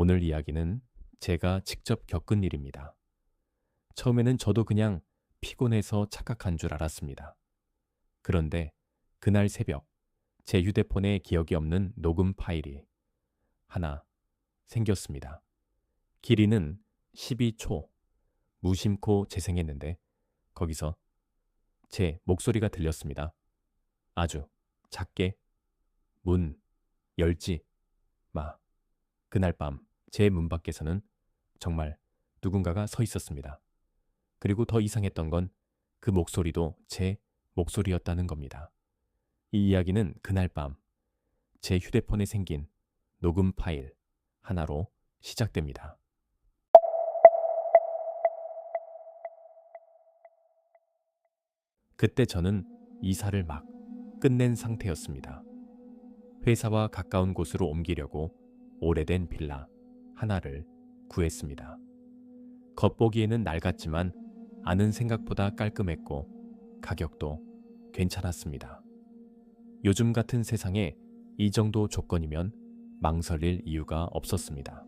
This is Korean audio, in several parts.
오늘 이야기는 제가 직접 겪은 일입니다. 처음에는 저도 그냥 피곤해서 착각한 줄 알았습니다. 그런데 그날 새벽 제 휴대폰에 기억이 없는 녹음 파일이 하나 생겼습니다. 길이는 12초, 무심코 재생했는데 거기서 제 목소리가 들렸습니다. 아주 작게 문 열지 마. 그날 밤 제 문 밖에서는 정말 누군가가 서 있었습니다. 그리고 더 이상했던 건 그 목소리도 제 목소리였다는 겁니다. 이 이야기는 그날 밤 제 휴대폰에 생긴 녹음 파일 하나로 시작됩니다. 그때 저는 이사를 막 끝낸 상태였습니다. 회사와 가까운 곳으로 옮기려고 오래된 빌라 하나를 구했습니다. 겉보기에는 낡았지만 아는 생각보다 깔끔했고 가격도 괜찮았습니다. 요즘 같은 세상에 이 정도 조건이면 망설일 이유가 없었습니다.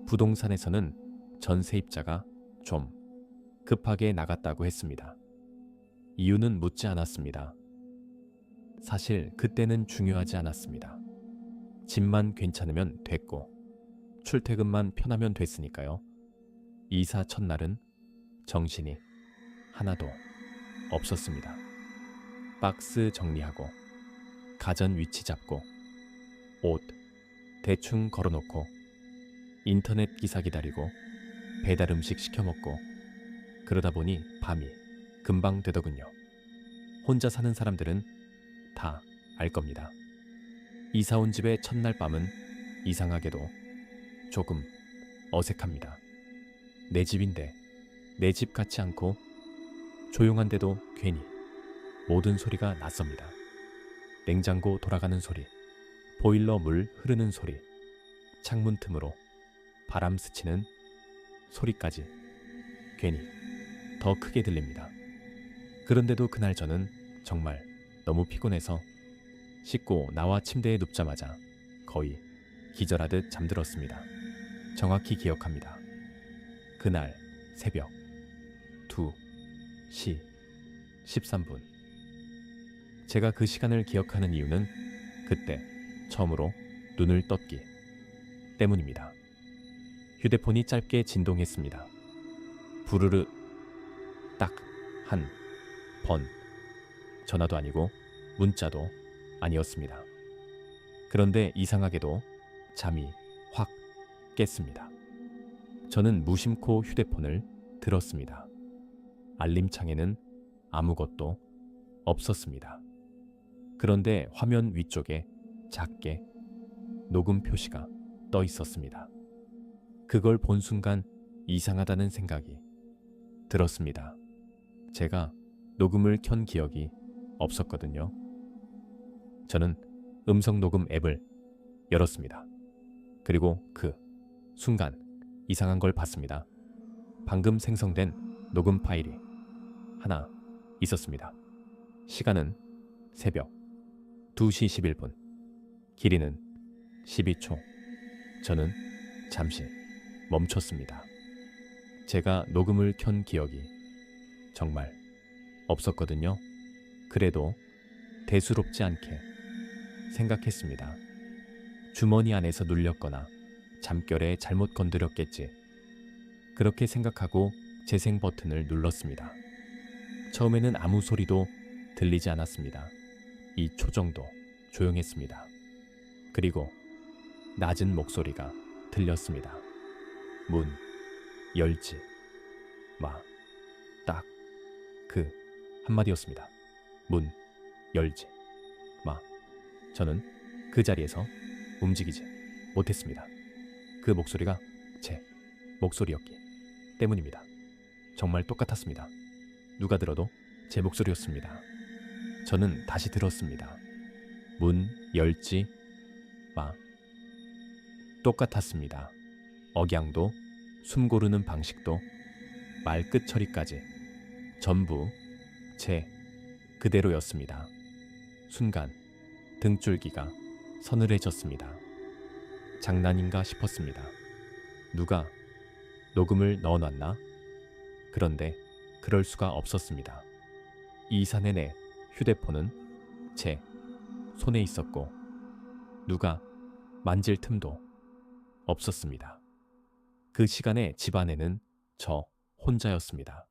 부동산에서는 전세입자가 좀 급하게 나갔다고 했습니다. 이유는 묻지 않았습니다. 사실 그때는 중요하지 않았습니다. 집만 괜찮으면 됐고 출퇴근만 편하면 됐으니까요. 이사 첫날은 정신이 하나도 없었습니다. 박스 정리하고 가전 위치 잡고 옷 대충 걸어놓고 인터넷 기사 기다리고 배달 음식 시켜 먹고 그러다 보니 밤이 금방 되더군요. 혼자 사는 사람들은 다 알 겁니다. 이사 온 집의 첫날 밤은 이상하게도 조금 어색합니다. 내 집인데 내 집 같지 않고 조용한데도 괜히 모든 소리가 낯섭니다. 냉장고 돌아가는 소리, 보일러 물 흐르는 소리, 창문 틈으로 바람 스치는 소리까지 괜히 더 크게 들립니다. 그런데도 그날 저는 정말 너무 피곤해서 씻고 나와 침대에 눕자마자 거의 기절하듯 잠들었습니다. 정확히 기억합니다. 그날 새벽 2시 13분. 제가 그 시간을 기억하는 이유는 그때 처음으로 눈을 떴기 때문입니다. 휴대폰이 짧게 진동했습니다. 부르르 딱 한 번. 전화도 아니고 문자도 아니었습니다. 그런데 이상하게도 잠이 확 깼습니다. 저는 무심코 휴대폰을 들었습니다. 알림창에는 아무것도 없었습니다. 그런데 화면 위쪽에 작게 녹음 표시가 떠 있었습니다. 그걸 본 순간 이상하다는 생각이 들었습니다. 제가 녹음을 켠 기억이 없었거든요. 저는 음성 녹음 앱을 열었습니다. 그리고 그 순간 이상한 걸 봤습니다. 방금 생성된 녹음 파일이 하나 있었습니다. 시간은 새벽 2시 11분, 길이는 12초. 저는 잠시 멈췄습니다. 제가 녹음을 켠 기억이 정말 없었거든요. 그래도 대수롭지 않게 생각했습니다. 주머니 안에서 눌렸거나 잠결에 잘못 건드렸겠지. 그렇게 생각하고 재생 버튼을 눌렀습니다. 처음에는 아무 소리도 들리지 않았습니다. 2초 정도 조용했습니다. 그리고 낮은 목소리가 들렸습니다. 문 열지 마. 딱 그 한마디였습니다. 문 열지 마. 저는 그 자리에서 움직이지 못했습니다. 그 목소리가 제 목소리였기 때문입니다. 정말 똑같았습니다. 누가 들어도 제 목소리였습니다. 저는 다시 들었습니다. 문 열지 마. 똑같았습니다. 억양도, 숨 고르는 방식도, 말끝 처리까지 전부 제 그대로였습니다. 순간 등줄기가 서늘해졌습니다. 장난인가 싶었습니다. 누가 녹음을 넣어놨나? 그런데 그럴 수가 없었습니다. 이사 내내 휴대폰은 제 손에 있었고 누가 만질 틈도 없었습니다. 그 시간에 집안에는 저 혼자였습니다.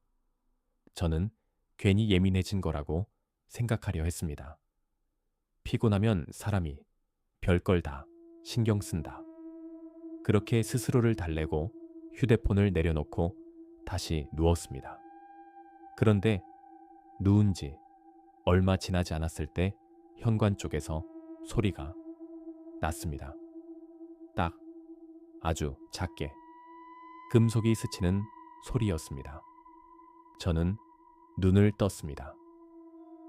저는 괜히 예민해진 거라고 생각하려 했습니다. 피곤하면 사람이 별걸 다 신경 쓴다. 그렇게 스스로를 달래고 휴대폰을 내려놓고 다시 누웠습니다. 그런데 누운 지 얼마 지나지 않았을 때 현관 쪽에서 소리가 났습니다. 딱 아주 작게 금속이 스치는 소리였습니다. 저는 눈을 떴습니다.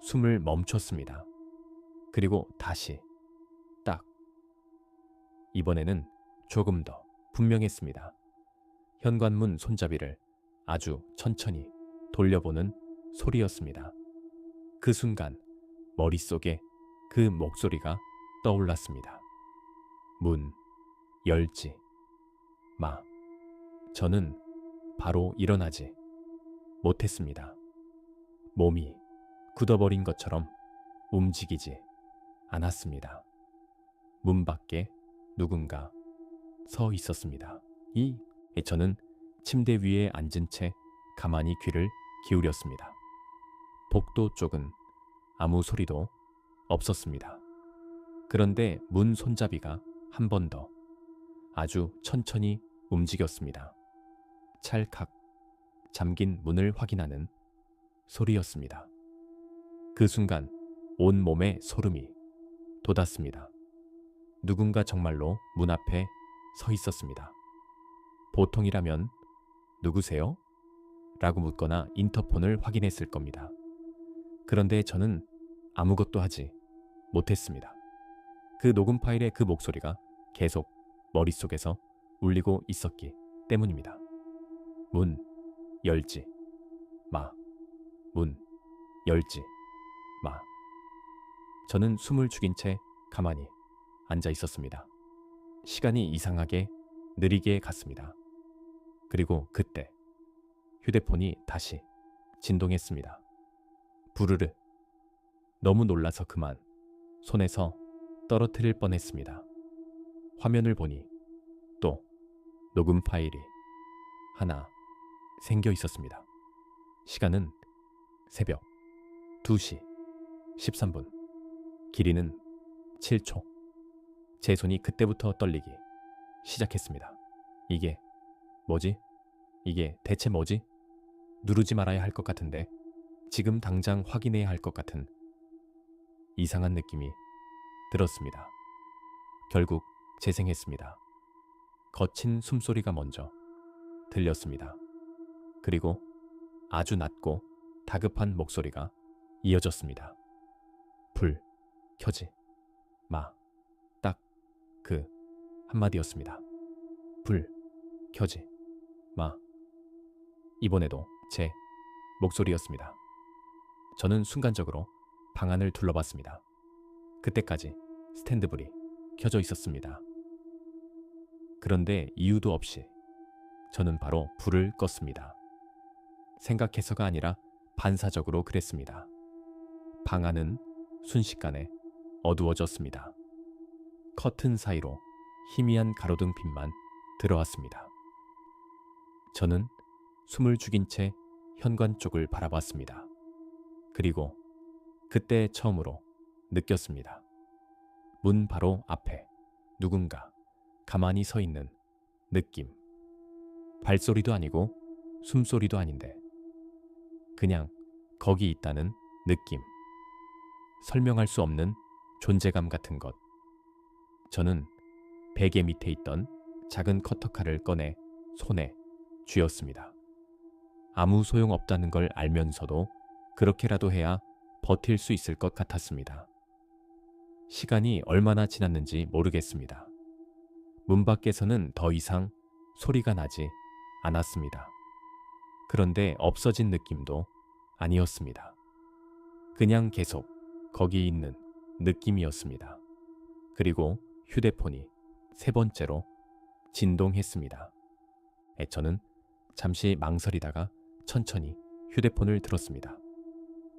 숨을 멈췄습니다. 그리고 다시 딱. 이번에는 조금 더 분명했습니다. 현관문 손잡이를 아주 천천히 돌려보는 소리였습니다. 그 순간 머릿속에 그 목소리가 떠올랐습니다. 문 열지 마. 저는 바로 일어나지 못했습니다. 몸이 굳어버린 것처럼 움직이지 않았습니다. 문 밖에 누군가 서 있었습니다. 저는 침대 위에 앉은 채 가만히 귀를 기울였습니다. 복도 쪽은 아무 소리도 없었습니다. 그런데 문 손잡이가 한 번 더 아주 천천히 움직였습니다. 찰칵 잠긴 문을 확인하는 소리였습니다. 그 순간 온 몸에 소름이 돋았습니다. 누군가 정말로 문 앞에 서 있었습니다. 보통이라면 누구세요? 라고 묻거나 인터폰을 확인했을 겁니다. 그런데 저는 아무것도 하지 못했습니다. 그 녹음 파일의 그 목소리가 계속 머릿속에서 울리고 있었기 때문입니다. 문 열지 마. 문 열지 마. 저는 숨을 죽인 채 가만히 앉아 있었습니다. 시간이 이상하게 느리게 갔습니다. 그리고 그때 휴대폰이 다시 진동했습니다. 부르르. 너무 놀라서 그만 손에서 떨어뜨릴 뻔했습니다. 화면을 보니 또 녹음 파일이 하나 생겨 있었습니다. 시간은 새벽 2시 13분. 길이는 7초. 제 손이 그때부터 떨리기 시작했습니다. 이게 뭐지? 이게 대체 뭐지? 누르지 말아야 할 것 같은데 지금 당장 확인해야 할 것 같은 이상한 느낌이 들었습니다. 결국 재생했습니다. 거친 숨소리가 먼저 들렸습니다. 그리고 아주 낮고 다급한 목소리가 이어졌습니다. 불 켜지 마. 딱 그 한마디였습니다. 불 켜지 마. 이번에도 제 목소리였습니다. 저는 순간적으로 방안을 둘러봤습니다. 그때까지 스탠드불이 켜져 있었습니다. 그런데 이유도 없이 저는 바로 불을 껐습니다. 생각해서가 아니라 반사적으로 그랬습니다. 방 안은 순식간에 어두워졌습니다. 커튼 사이로 희미한 가로등빛만 들어왔습니다. 저는 숨을 죽인 채 현관 쪽을 바라봤습니다. 그리고 그때 처음으로 느꼈습니다. 문 바로 앞에 누군가 가만히 서 있는 느낌. 발소리도 아니고 숨소리도 아닌데 그냥 거기 있다는 느낌. 설명할 수 없는 존재감 같은 것. 저는 베개 밑에 있던 작은 커터칼을 꺼내 손에 쥐었습니다. 아무 소용없다는 걸 알면서도 그렇게라도 해야 버틸 수 있을 것 같았습니다. 시간이 얼마나 지났는지 모르겠습니다. 문 밖에서는 더 이상 소리가 나지 않았습니다. 그런데 없어진 느낌도 아니었습니다. 그냥 계속 거기 있는 느낌이었습니다. 그리고 휴대폰이 세 번째로 진동했습니다. 저는 잠시 망설이다가 천천히 휴대폰을 들었습니다.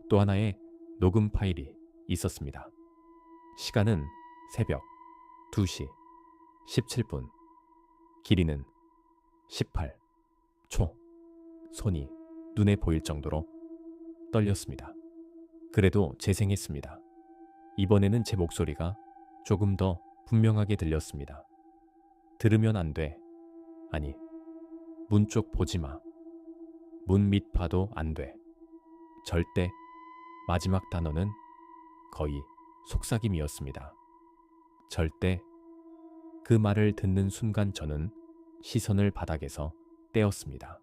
또 하나의 녹음 파일이 있었습니다. 시간은 새벽 2시 17분, 길이는 18초. 손이 눈에 보일 정도로 떨렸습니다. 그래도 재생했습니다. 이번에는 제 목소리가 조금 더 분명하게 들렸습니다. 들으면 안 돼. 아니, 문 쪽 보지 마. 문 밑 봐도 안 돼. 절대. 마지막 단어는 거의 속삭임이었습니다. 절대. 그 말을 듣는 순간 저는 시선을 바닥에서 떼었습니다.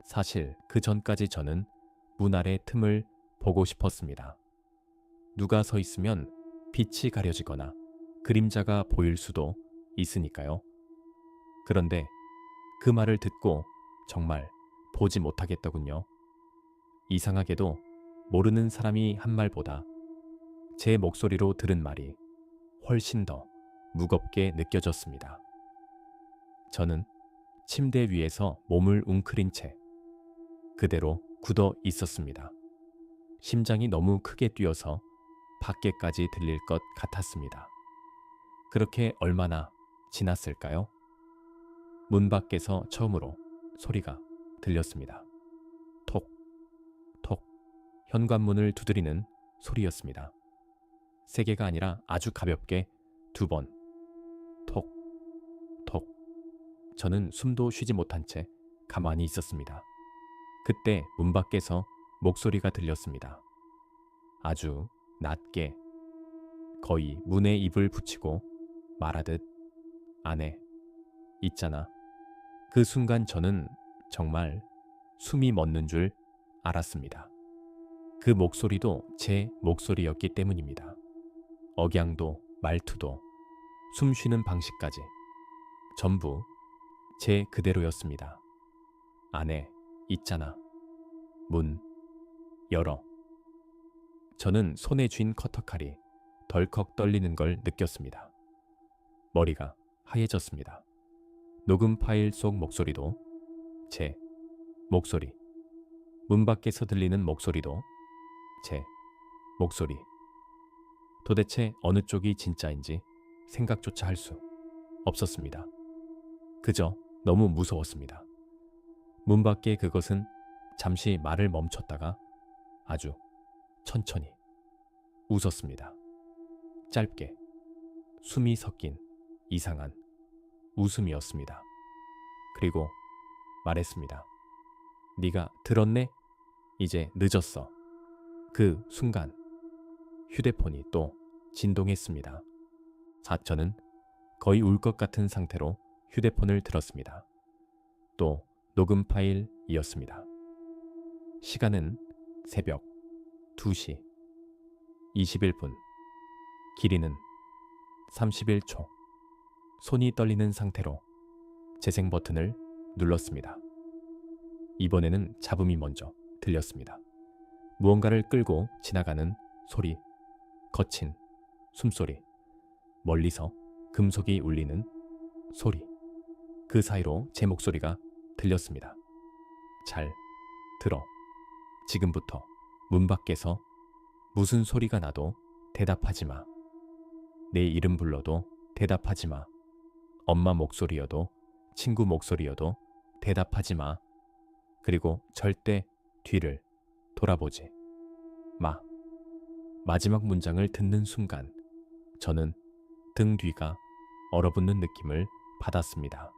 사실 그 전까지 저는 문 아래 틈을 보고 싶었습니다. 누가 서 있으면 빛이 가려지거나 그림자가 보일 수도 있으니까요. 그런데 그 말을 듣고 정말 보지 못하겠더군요. 이상하게도 모르는 사람이 한 말보다 제 목소리로 들은 말이 훨씬 더 무겁게 느껴졌습니다. 저는 침대 위에서 몸을 웅크린 채 그대로 굳어 있었습니다. 심장이 너무 크게 뛰어서 밖에까지 들릴 것 같았습니다. 그렇게 얼마나 지났을까요? 문 밖에서 처음으로 소리가 들렸습니다. 톡, 톡, 현관문을 두드리는 소리였습니다. 세 개가 아니라 아주 가볍게 2번, 톡, 톡. 저는 숨도 쉬지 못한 채 가만히 있었습니다. 그때 문 밖에서 목소리가 들렸습니다. 아주 낮게, 거의 문에 입을 붙이고 말하듯, 안에 있잖아. 그 순간 저는 정말 숨이 멎는 줄 알았습니다. 그 목소리도 제 목소리였기 때문입니다. 억양도 말투도 숨 쉬는 방식까지 전부 제 그대로였습니다. 안에 있잖아. 문 열어. 저는 손에 쥔 커터칼이 덜컥 떨리는 걸 느꼈습니다. 머리가 하얘졌습니다. 녹음 파일 속 목소리도 제 목소리, 문 밖에서 들리는 목소리도 제 목소리. 도대체 어느 쪽이 진짜인지 생각조차 할 수 없었습니다. 그저 너무 무서웠습니다. 문 밖에 그것은 잠시 말을 멈췄다가 아주 천천히 웃었습니다. 짧게 숨이 섞인 이상한 웃음이었습니다. 그리고 말했습니다. 네가 들었네? 이제 늦었어. 그 순간 휴대폰이 또 진동했습니다. 저는 거의 울 것 같은 상태로 휴대폰을 들었습니다. 또 녹음 파일이었습니다. 시간은 새벽 2시 21분, 길이는 31초. 손이 떨리는 상태로 재생 버튼을 눌렀습니다. 이번에는 잡음이 먼저 들렸습니다. 무언가를 끌고 지나가는 소리, 거친 숨소리, 멀리서 금속이 울리는 소리. 그 사이로 제 목소리가 들렸습니다. 잘 들어. 지금부터 문 밖에서 무슨 소리가 나도 대답하지 마. 내 이름 불러도 대답하지 마. 엄마 목소리여도 친구 목소리여도 대답하지 마. 그리고 절대 뒤를 돌아보지 마. 마지막 문장을 듣는 순간 저는 등 뒤가 얼어붙는 느낌을 받았습니다.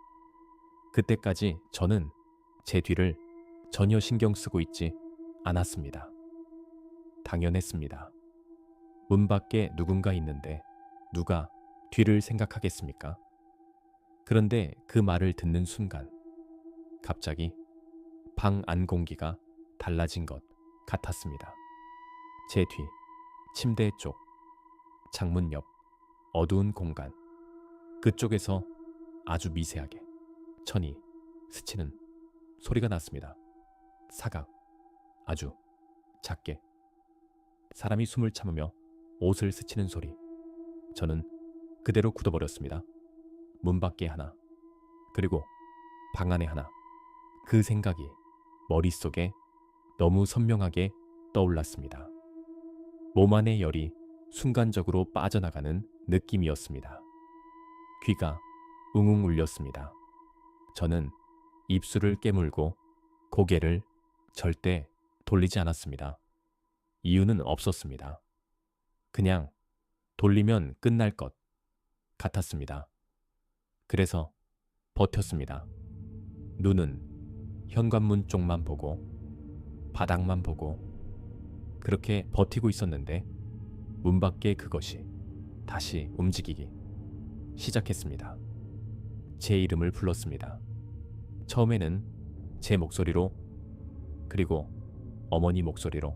그때까지 저는 제 뒤를 전혀 신경 쓰고 있지 않았습니다. 당연했습니다. 문 밖에 누군가 있는데 누가 뒤를 생각하겠습니까? 그런데 그 말을 듣는 순간 갑자기 방 안 공기가 달라진 것 같았습니다. 제 뒤, 침대 쪽, 창문 옆, 어두운 공간, 그쪽에서 아주 미세하게 천이 스치는 소리가 났습니다. 사각, 아주 작게. 사람이 숨을 참으며 옷을 스치는 소리. 저는 그대로 굳어버렸습니다. 문 밖에 하나, 그리고 방 안에 하나. 그 생각이 머릿속에 너무 선명하게 떠올랐습니다. 몸 안의 열이 순간적으로 빠져나가는 느낌이었습니다. 귀가 웅웅 울렸습니다. 저는 입술을 깨물고 고개를 절대 돌리지 않았습니다. 이유는 없었습니다. 그냥 돌리면 끝날 것 같았습니다. 그래서 버텼습니다. 눈은 현관문 쪽만 보고 바닥만 보고 그렇게 버티고 있었는데 문 밖에 그것이 다시 움직이기 시작했습니다. 제 이름을 불렀습니다. 처음에는 제 목소리로, 그리고 어머니 목소리로,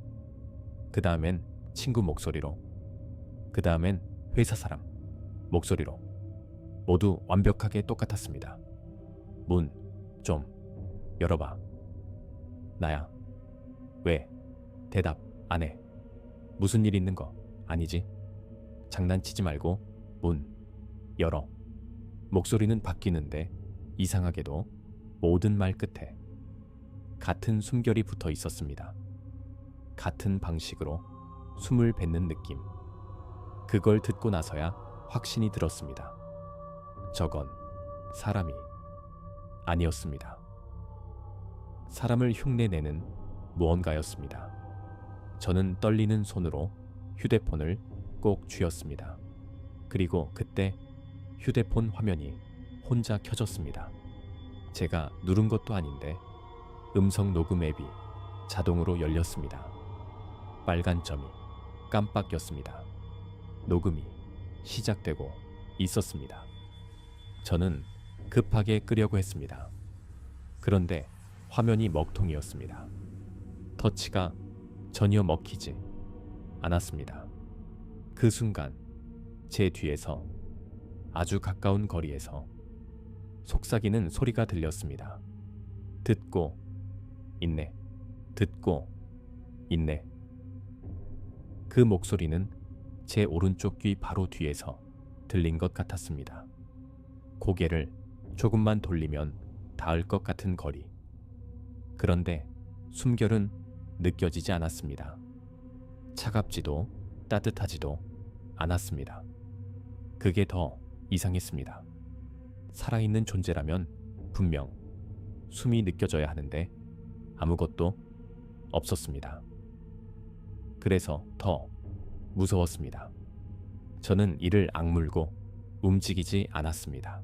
그 다음엔 친구 목소리로, 그 다음엔 회사 사람 목소리로 모두 완벽하게 똑같았습니다. 문 좀 열어봐. 나야. 왜? 대답 안 해. 무슨 일 있는 거 아니지? 장난치지 말고 문 열어. 목소리는 바뀌는데 이상하게도 모든 말 끝에 같은 숨결이 붙어 있었습니다. 같은 방식으로 숨을 뱉는 느낌. 그걸 듣고 나서야 확신이 들었습니다. 저건 사람이 아니었습니다. 사람을 흉내내는 무언가였습니다. 저는 떨리는 손으로 휴대폰을 꼭 쥐었습니다. 그리고 그때 휴대폰 화면이 혼자 켜졌습니다. 제가 누른 것도 아닌데 음성 녹음 앱이 자동으로 열렸습니다. 빨간 점이 깜빡였습니다. 녹음이 시작되고 있었습니다. 저는 급하게 끄려고 했습니다. 그런데 화면이 먹통이었습니다. 터치가 전혀 먹히지 않았습니다. 그 순간 제 뒤에서 아주 가까운 거리에서 속삭이는 소리가 들렸습니다. 듣고 있네. 듣고 있네. 그 목소리는 제 오른쪽 귀 바로 뒤에서 들린 것 같았습니다. 고개를 조금만 돌리면 닿을 것 같은 거리. 그런데 숨결은 느껴지지 않았습니다. 차갑지도 따뜻하지도 않았습니다. 그게 더 이상했습니다. 살아있는 존재라면 분명 숨이 느껴져야 하는데 아무것도 없었습니다. 그래서 더 무서웠습니다. 저는 이를 악물고 움직이지 않았습니다.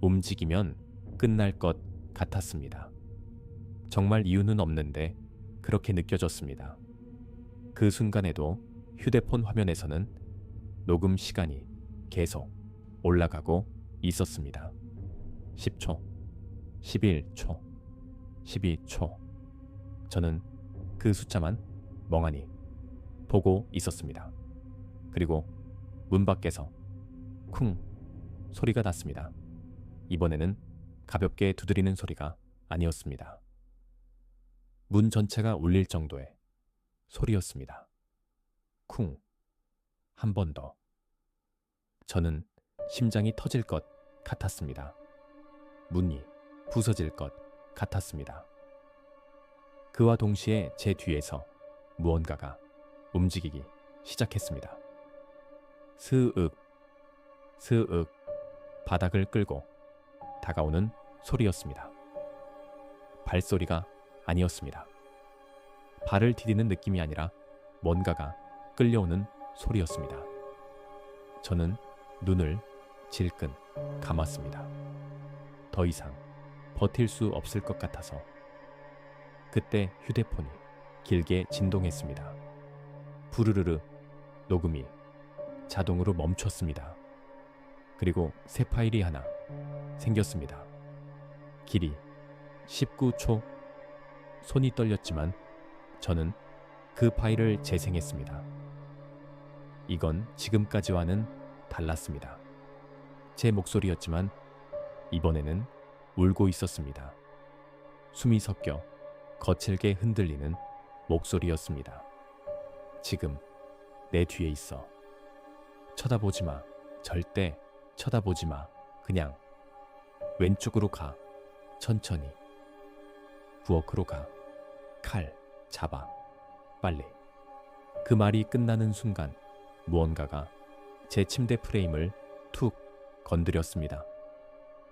움직이면 끝날 것 같았습니다. 정말 이유는 없는데 그렇게 느껴졌습니다. 그 순간에도 휴대폰 화면에서는 녹음 시간이 계속 올라가고 있었습니다. 10초, 11초, 12초. 저는 그 숫자만 멍하니 보고 있었습니다. 그리고 문 밖에서 쿵 소리가 났습니다. 이번에는 가볍게 두드리는 소리가 아니었습니다. 문 전체가 울릴 정도의 소리였습니다. 쿵. 한 번 더. 저는 심장이 터질 것 같았습니다. 문이 부서질 것 같았습니다. 그와 동시에 제 뒤에서 무언가가 움직이기 시작했습니다. 스윽, 스윽, 바닥을 끌고 다가오는 소리였습니다. 발소리가 아니었습니다. 발을 디디는 느낌이 아니라 뭔가가 끌려오는 소리였습니다. 저는 눈을 질끈 감았습니다. 더 이상 버틸 수 없을 것 같아서. 그때 휴대폰이 길게 진동했습니다. 부르르르 녹음이 자동으로 멈췄습니다. 그리고 새 파일이 하나 생겼습니다. 길이 19초. 손이 떨렸지만 저는 그 파일을 재생했습니다. 이건 지금까지와는 달랐습니다. 제 목소리였지만 이번에는 울고 있었습니다. 숨이 섞여 거칠게 흔들리는 목소리였습니다. 지금 내 뒤에 있어. 쳐다보지 마. 절대 쳐다보지 마. 그냥 왼쪽으로 가. 천천히. 부엌으로 가. 칼 잡아. 빨리. 그 말이 끝나는 순간 무언가가 제 침대 프레임을 툭 건드렸습니다.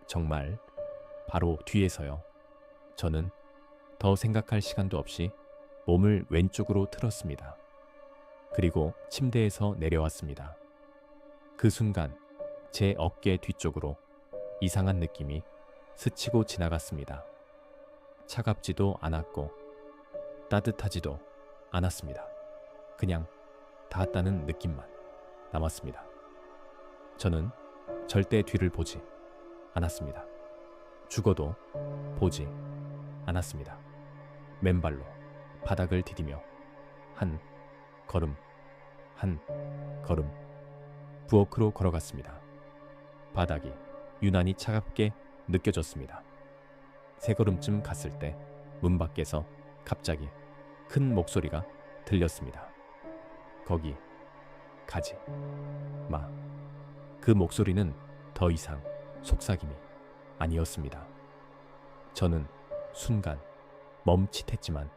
정말 바로 뒤에서요. 저는 더 생각할 시간도 없이 몸을 왼쪽으로 틀었습니다. 그리고 침대에서 내려왔습니다. 그 순간 제 어깨 뒤쪽으로 이상한 느낌이 스치고 지나갔습니다. 차갑지도 않았고 따뜻하지도 않았습니다. 그냥 닿았다는 느낌만 남았습니다. 저는 절대 뒤를 보지 않았습니다. 죽어도 보지 않았습니다. 맨발로 바닥을 디디며 한 걸음 한 걸음 부엌으로 걸어갔습니다. 바닥이 유난히 차갑게 느껴졌습니다. 세 걸음쯤 갔을 때 문 밖에서 갑자기 큰 목소리가 들렸습니다. 거기 가지 마. 그 목소리는 더 이상 속삭임이 아니었습니다. 저는 순간 멈칫했지만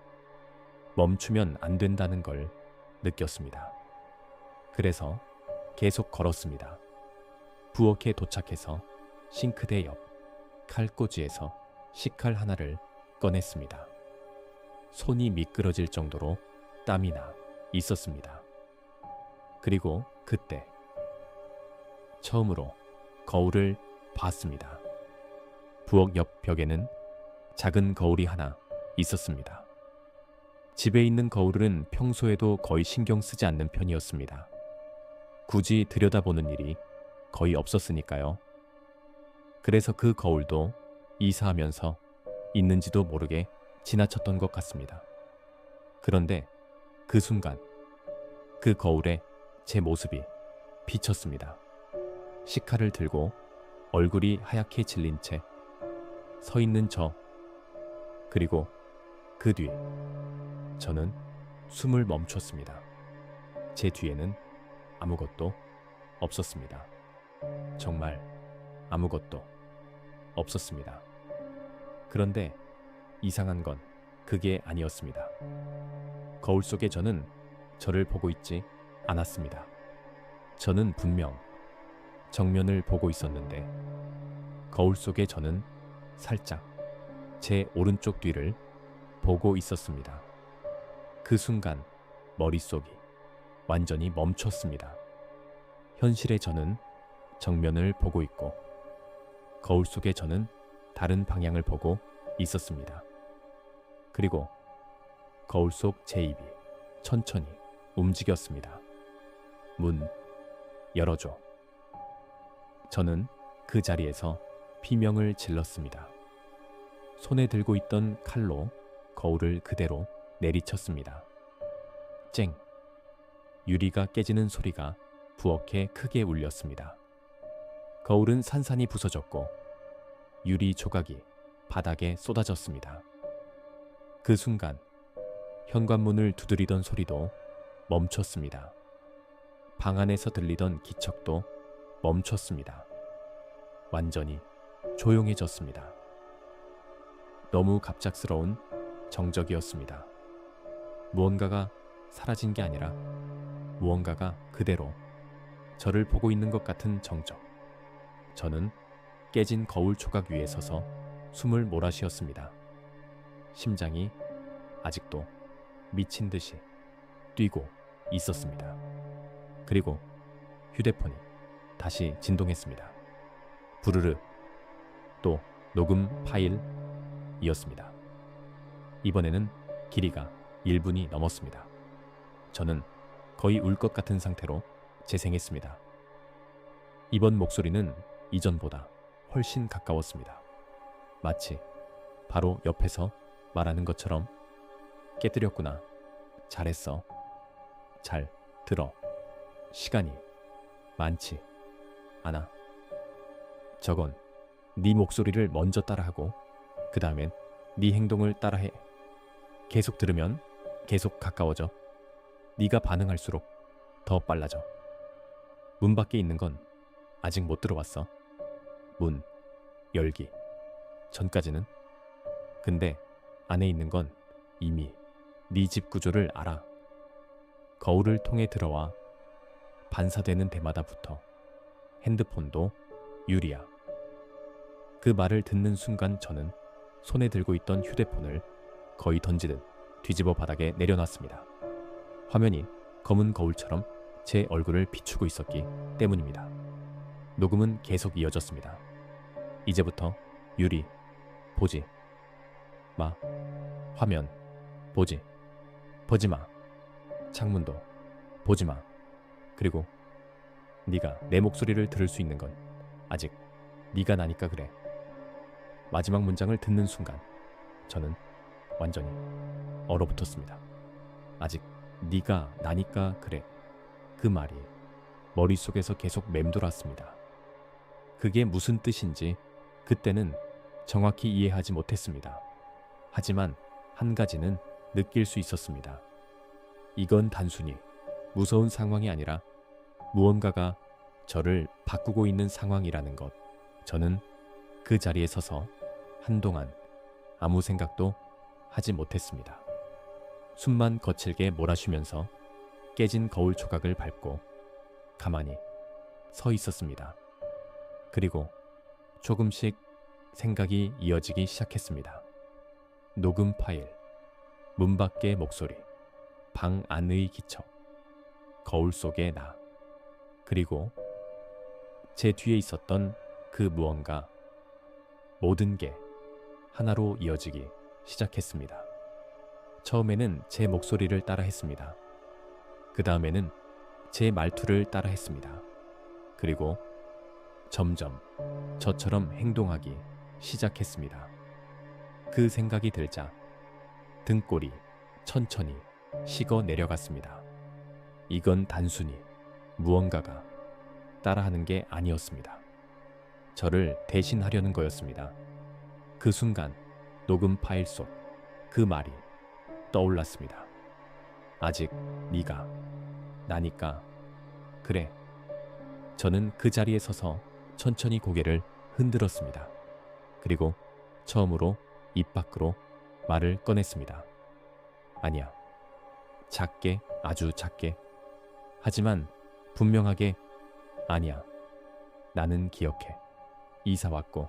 멈추면 안 된다는 걸 느꼈습니다. 그래서 계속 걸었습니다. 부엌에 도착해서 싱크대 옆 칼꽂이에서 식칼 하나를 꺼냈습니다. 손이 미끄러질 정도로 땀이 나 있었습니다. 그리고 그때 처음으로 거울을 봤습니다. 부엌 옆 벽에는 작은 거울이 하나 있었습니다. 집에 있는 거울은 평소에도 거의 신경 쓰지 않는 편이었습니다. 굳이 들여다보는 일이 거의 없었으니까요. 그래서 그 거울도 이사하면서 있는지도 모르게 지나쳤던 것 같습니다. 그런데 그 순간 그 거울에 제 모습이 비쳤습니다. 식칼을 들고 얼굴이 하얗게 질린 채 서 있는 저, 그리고 그 뒤 저는 숨을 멈췄습니다. 제 뒤에는 아무것도 없었습니다. 정말 아무것도 없었습니다. 그런데 이상한 건 그게 아니었습니다. 거울 속에 저는 저를 보고 있지 않았습니다. 저는 분명 정면을 보고 있었는데 거울 속에 저는 살짝 제 오른쪽 뒤를 보고 있었습니다. 그 순간 머릿속이 완전히 멈췄습니다. 현실의 저는 정면을 보고 있고 거울 속의 저는 다른 방향을 보고 있었습니다. 그리고 거울 속 제 입이 천천히 움직였습니다. 문 열어줘. 저는 그 자리에서 비명을 질렀습니다. 손에 들고 있던 칼로 거울을 그대로 내리쳤습니다. 쨍! 유리가 깨지는 소리가 부엌에 크게 울렸습니다. 거울은 산산이 부서졌고 유리 조각이 바닥에 쏟아졌습니다. 그 순간 현관문을 두드리던 소리도 멈췄습니다. 방 안에서 들리던 기척도 멈췄습니다. 완전히 조용해졌습니다. 너무 갑작스러운 정적이었습니다. 무언가가 사라진 게 아니라 무언가가 그대로 저를 보고 있는 것 같은 정적. 저는 깨진 거울 조각 위에 서서 숨을 몰아쉬었습니다. 심장이 아직도 미친 듯이 뛰고 있었습니다. 그리고 휴대폰이 다시 진동했습니다. 부르르. 또 녹음 파일이었습니다. 이번에는 길이가 1분이 넘었습니다. 저는 거의 울 것 같은 상태로 재생했습니다. 이번 목소리는 이전보다 훨씬 가까웠습니다. 마치 바로 옆에서 말하는 것처럼 깨뜨렸구나. 잘했어. 잘 들어. 시간이 많지 않아. 저건 네 목소리를 먼저 따라하고 그 다음엔 네 행동을 따라해. 계속 들으면 계속 가까워져. 네가 반응할수록 더 빨라져. 문 밖에 있는 건 아직 못 들어왔어. 문 열기 전까지는. 근데 안에 있는 건 이미 네 집 구조를 알아. 거울을 통해 들어와 반사되는 데마다부터 핸드폰도 유리야. 그 말을 듣는 순간 저는 손에 들고 있던 휴대폰을 거의 던지듯 뒤집어 바닥에 내려놨습니다. 화면이 검은 거울처럼 제 얼굴을 비추고 있었기 때문입니다. 녹음은 계속 이어졌습니다. 이제부터 유리 보지 마. 화면 보지 마. 창문도 보지 마. 그리고 네가 내 목소리를 들을 수 있는 건 아직 네가 나니까 그래. 마지막 문장을 듣는 순간 저는 완전히 얼어붙었습니다. 아직 네가 나니까 그래. 그 말이 머릿속에서 계속 맴돌았습니다. 그게 무슨 뜻인지 그때는 정확히 이해하지 못했습니다. 하지만 한 가지는 느낄 수 있었습니다. 이건 단순히 무서운 상황이 아니라 무언가가 저를 바꾸고 있는 상황이라는 것. 저는 그 자리에 서서 한동안 아무 생각도 하지 못했습니다. 숨만 거칠게 몰아쉬면서 깨진 거울 조각을 밟고 가만히 서 있었습니다. 그리고 조금씩 생각이 이어지기 시작했습니다. 녹음 파일, 문 밖의 목소리, 방 안의 기척, 거울 속의 나, 그리고 제 뒤에 있었던 그 무언가, 모든 게 하나로 이어지기 시작했습니다. 처음에는 제 목소리를 따라 했습니다. 그 다음에는 제 말투를 따라 했습니다. 그리고 점점 저처럼 행동하기 시작했습니다. 그 생각이 들자 등골이 천천히 식어 내려갔습니다. 이건 단순히 무언가가 따라하는 게 아니었습니다. 저를 대신하려는 거였습니다. 그 순간 녹음 파일 속 그 말이 떠올랐습니다. 아직 네가 나니까 그래. 저는 그 자리에 서서 천천히 고개를 흔들었습니다. 그리고 처음으로 입 밖으로 말을 꺼냈습니다. 아니야. 작게, 아주 작게. 하지만 분명하게 아니야. 나는 기억해. 이사 왔고,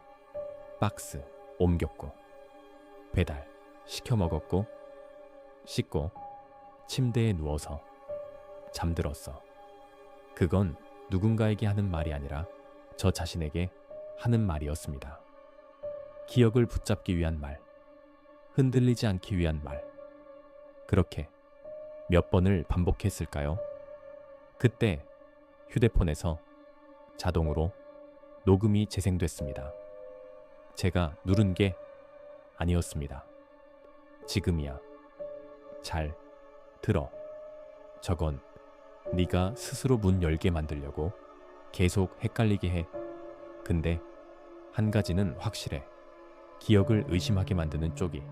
박스 옮겼고, 배달 시켜 먹었고, 씻고, 침대에 누워서 잠들었어. 그건 누군가에게 하는 말이 아니라 저 자신에게 하는 말이었습니다. 기억을 붙잡기 위한 말, 흔들리지 않기 위한 말. 그렇게 몇 번을 반복했을까요? 그때 휴대폰에서 자동으로 녹음이 재생됐습니다. 제가 누른 게 아니었습니다. 지금이야. 잘 들어. 저건 네가 스스로 문 열게 만들려고 계속 헷갈리게 해. 근데 한 가지는 확실해. 기억을 의심하게 만드는 쪽이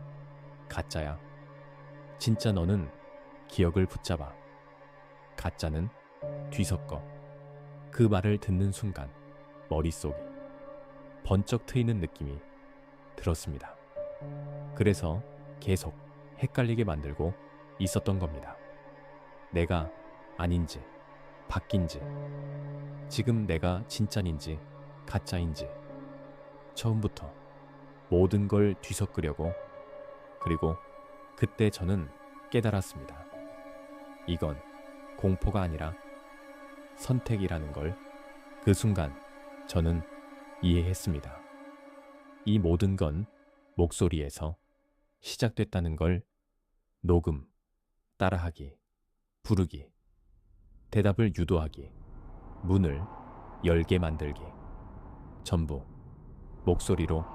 가짜야. 진짜 너는 기억을 붙잡아. 가짜는 뒤섞어. 그 말을 듣는 순간 머릿속이 번쩍 트이는 느낌이 들었습니다. 그래서 계속 헷갈리게 만들고 있었던 겁니다. 내가 아닌지, 바뀐지, 지금 내가 진짜인지, 가짜인지, 처음부터 모든 걸 뒤섞으려고. 그리고 그때 저는 깨달았습니다. 이건 공포가 아니라 선택이라는 걸 그 순간 저는 이해했습니다. 이 모든 건 목소리에서 시작됐다는 걸. 녹음, 따라하기, 부르기, 대답을 유도하기, 문을 열게 만들기, 전부 목소리로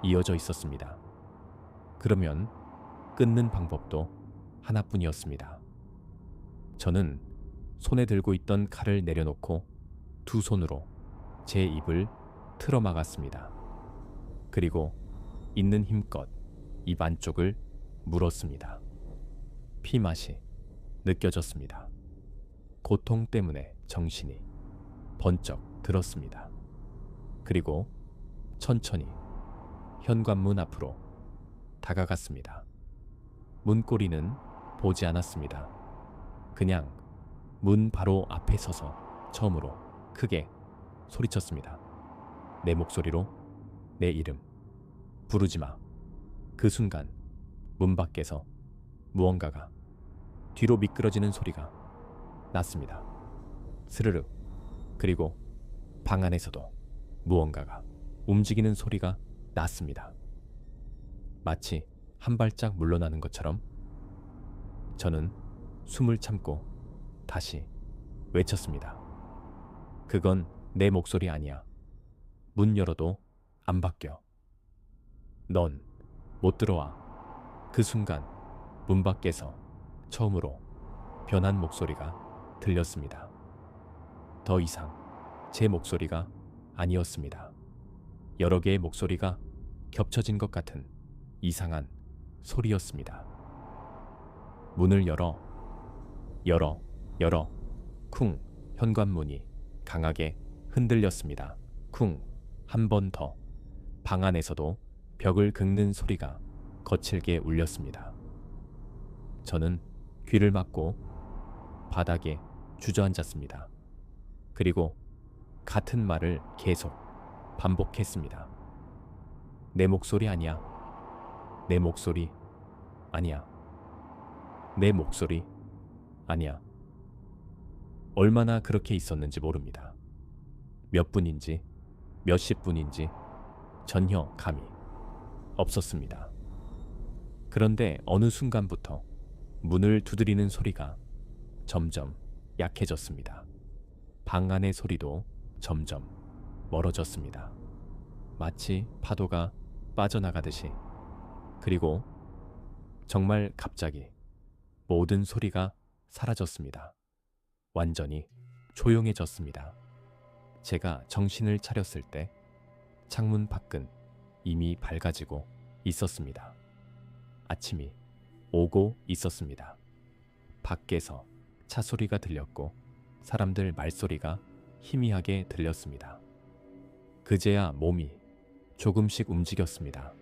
이어져 있었습니다. 그러면 끊는 방법도 하나뿐이었습니다. 저는 손에 들고 있던 칼을 내려놓고 두 손으로 제 입을 틀어막았습니다. 그리고 있는 힘껏 입 안쪽을 물었습니다. 피맛이 느껴졌습니다. 고통 때문에 정신이 번쩍 들었습니다. 그리고 천천히 현관문 앞으로 다가갔습니다. 문고리는 보지 않았습니다. 그냥 문 바로 앞에 서서 처음으로 크게 소리쳤습니다. 내 목소리로 내 이름 부르지 마. 그 순간 문 밖에서 무언가가 뒤로 미끄러지는 소리가 났습니다. 스르륵. 그리고 방 안에서도 무언가가 움직이는 소리가 났습니다. 마치 한 발짝 물러나는 것처럼 저는 숨을 참고 다시 외쳤습니다. 그건 내 목소리 아니야. 문 열어도 안 바뀌어. 넌 못 들어와. 그 순간 문 밖에서 처음으로 변한 목소리가 들렸습니다. 더 이상 제 목소리가 아니었습니다. 여러 개의 목소리가 겹쳐진 것 같은 이상한 소리였습니다. 문을 열어 쿵. 현관문이 강하게 흔들렸습니다. 쿵. 한 번 더. 방 안에서도 벽을 긁는 소리가 거칠게 울렸습니다. 저는 귀를 막고 바닥에 주저앉았습니다. 그리고 같은 말을 계속 반복했습니다. 내 목소리 아니야. 내 목소리 아니야. 내 목소리 아니야. 얼마나 그렇게 있었는지 모릅니다. 몇 분인지 몇십 분인지 전혀 감이 없었습니다. 그런데 어느 순간부터 문을 두드리는 소리가 점점 약해졌습니다. 방 안의 소리도 점점 멀어졌습니다. 마치 파도가 빠져나가듯이. 그리고 정말 갑자기 모든 소리가 사라졌습니다. 완전히 조용해졌습니다. 제가 정신을 차렸을 때 창문 밖은 이미 밝아지고 있었습니다. 아침이 오고 있었습니다. 밖에서 차 소리가 들렸고 사람들 말소리가 희미하게 들렸습니다. 그제야 몸이 조금씩 움직였습니다.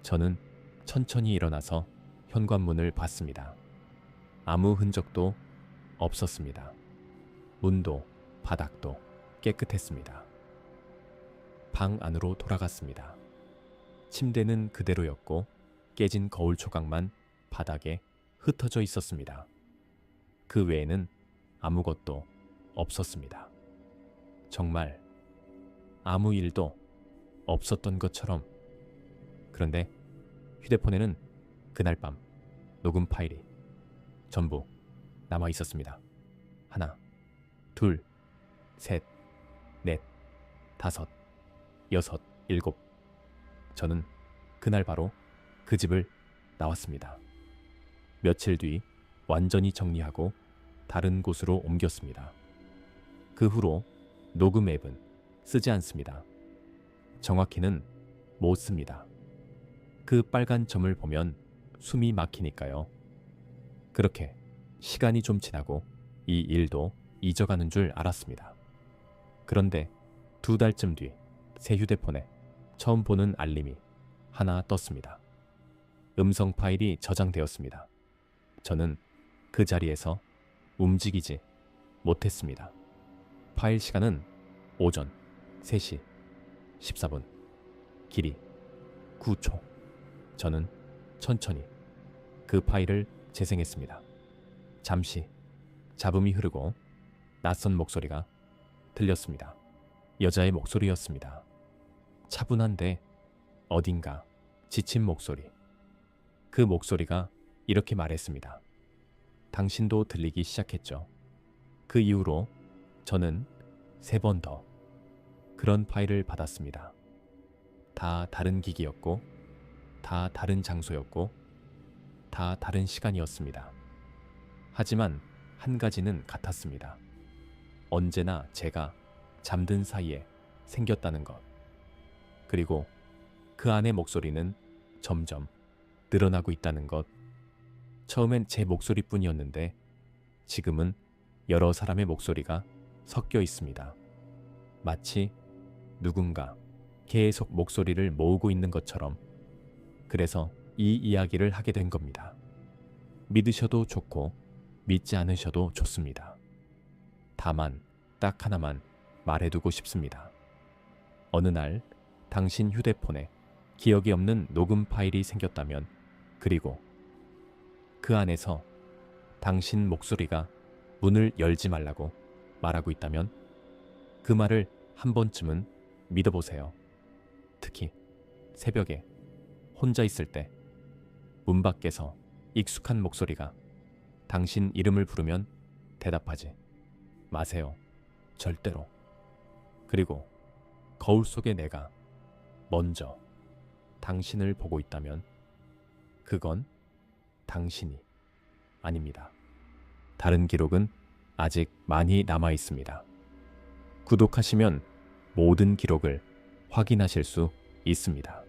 저는 천천히 일어나서 현관문을 봤습니다. 아무 흔적도 없었습니다. 문도 바닥도 깨끗했습니다. 방 안으로 돌아갔습니다. 침대는 그대로였고 깨진 거울 조각만 바닥에 흩어져 있었습니다. 그 외에는 아무것도 없었습니다. 정말 아무 일도 없었던 것처럼. 그런데 휴대폰에는 그날 밤 녹음 파일이 전부 남아 있었습니다. 하나, 둘, 셋, 넷, 다섯, 여섯, 일곱. 저는 그날 바로 그 집을 나왔습니다. 며칠 뒤 완전히 정리하고 다른 곳으로 옮겼습니다. 그 후로 녹음 앱은 쓰지 않습니다. 정확히는 못 씁니다. 그 빨간 점을 보면 숨이 막히니까요. 그렇게 시간이 좀 지나고 이 일도 잊어가는 줄 알았습니다. 그런데 2달쯤 뒤 새 휴대폰에 처음 보는 알림이 하나 떴습니다. 음성 파일이 저장되었습니다. 저는 그 자리에서 움직이지 못했습니다. 파일 시간은 오전 3시 14분, 길이 9초. 저는 천천히 그 파일을 재생했습니다. 잠시 잡음이 흐르고 낯선 목소리가 들렸습니다. 여자의 목소리였습니다. 차분한데 어딘가 지친 목소리. 그 목소리가 이렇게 말했습니다. 당신도 들리기 시작했죠. 그 이후로 저는 3번 더 그런 파일을 받았습니다. 다 다른 기기였고, 다 다른 장소였고, 다 다른 시간이었습니다. 하지만 한 가지는 같았습니다. 언제나 제가 잠든 사이에 생겼다는 것. 그리고 그 안의 목소리는 점점 늘어나고 있다는 것. 처음엔 제 목소리뿐이었는데 지금은 여러 사람의 목소리가 섞여 있습니다. 마치 누군가 계속 목소리를 모으고 있는 것처럼 그래서 이 이야기를 하게 된 겁니다. 믿으셔도 좋고 믿지 않으셔도 좋습니다. 다만 딱 하나만 말해두고 싶습니다. 어느 날 당신 휴대폰에 기억이 없는 녹음 파일이 생겼다면, 그리고 그 안에서 당신 목소리가 문을 열지 말라고 말하고 있다면 그 말을 한 번쯤은 믿어보세요. 특히 새벽에 혼자 있을 때 문 밖에서 익숙한 목소리가 당신 이름을 부르면 대답하지 마세요. 절대로. 그리고 거울 속의 내가 먼저 당신을 보고 있다면 그건 당신이 아닙니다. 다른 기록은 아직 많이 남아 있습니다. 구독하시면 모든 기록을 확인하실 수 있습니다.